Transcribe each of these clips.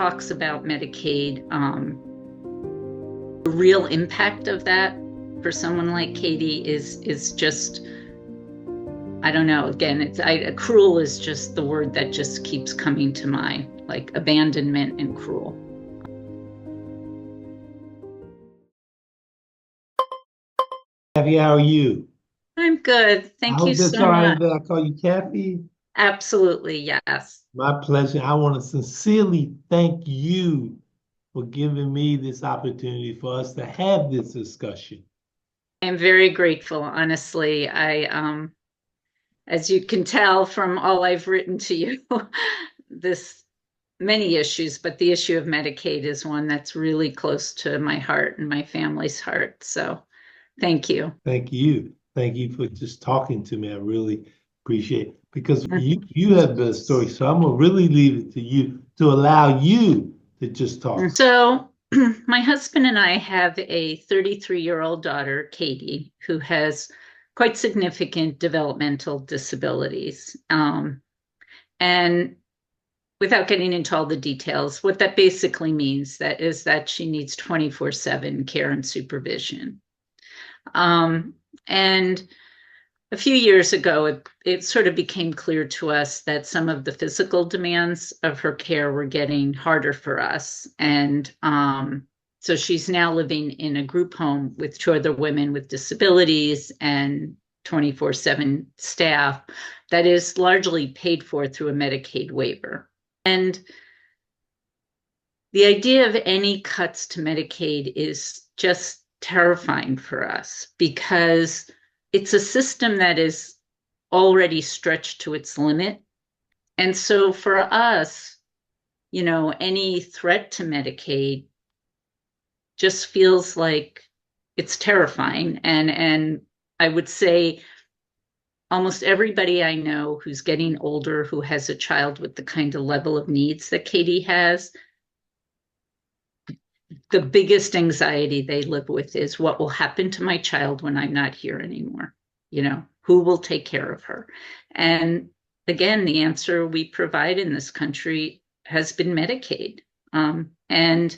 talks about Medicaid, the real impact of that for someone like Katie is just, I don't know. Again, cruel is just the word that just keeps coming to mind, like abandonment and cruel. Kathy, how are you? I'm good. I Thank you hope that's so all right much. that I call you Kathy. Absolutely, yes. My pleasure. I want to sincerely thank you for giving me this opportunity for us to have this discussion. I'm very grateful, honestly. As you can tell from all I've written to you, this many issues, but the issue of Medicaid is one that's really close to my heart and my family's heart. So thank you. Thank you. Thank you for just talking to me. I really appreciate it because you have the story. So I'm gonna really leave it to you to allow you to just talk. So my husband and I have a 33-year-old daughter, Katie, who has quite significant developmental disabilities. And without getting into all the details, what that basically means is that she needs 24/7 care and supervision. And a few years ago, it sort of became clear to us that some of the physical demands of her care were getting harder for us. And so she's now living in a group home with two other women with disabilities and 24/7 staff that is largely paid for through a Medicaid waiver. And the idea of any cuts to Medicaid is just terrifying for us because it's a system that is already stretched to its limit. And so for us, any threat to Medicaid just feels like it's terrifying. And I would say almost everybody I know who's getting older, who has a child with the kind of level of needs that Katie has, the biggest anxiety they live with is what will happen to my child when I'm not here anymore? Who will take care of her? And again, the answer we provide in this country has been Medicaid. And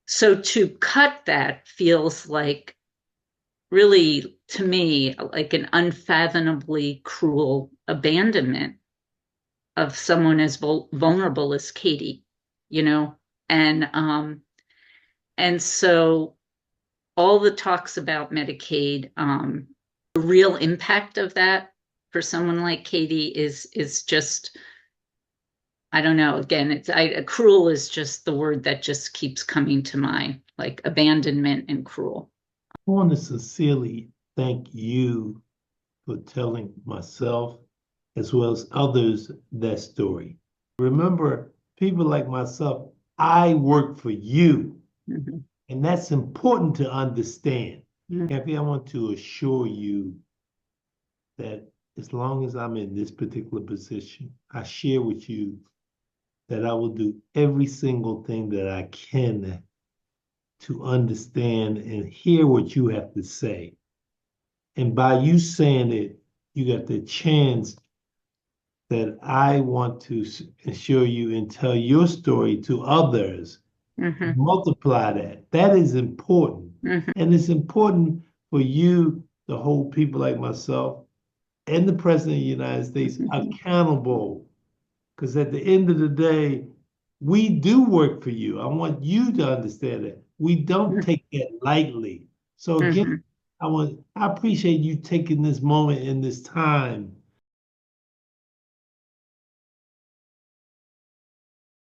so to cut that feels like really, to me, like an unfathomably cruel abandonment of someone as vulnerable as Katie, you know? And so all the talks about Medicaid, the real impact of that for someone like Katie is just, I don't know. Again, cruel is just the word that just keeps coming to mind, like abandonment and cruel. I want to sincerely thank you for telling myself as well as others that story. Remember, people like myself, I work for you. Mhm. And that's important to understand. Mhm. Kathy, I want to assure you that as long as I'm in this particular position, I share with you that I will do every single thing that I can to understand and hear what you have to say. And by you saying it, you got the chance that I want to assure you and tell your story to others. Mhm. Multiply that. That is important. Mhm. And it's important for you to hold people like myself and the President of the United States Mhm. accountable. Because at the end of the day, we do work for you. I want you to understand that. We don't take it lightly. So again, Mhm. I appreciate you taking this moment and this time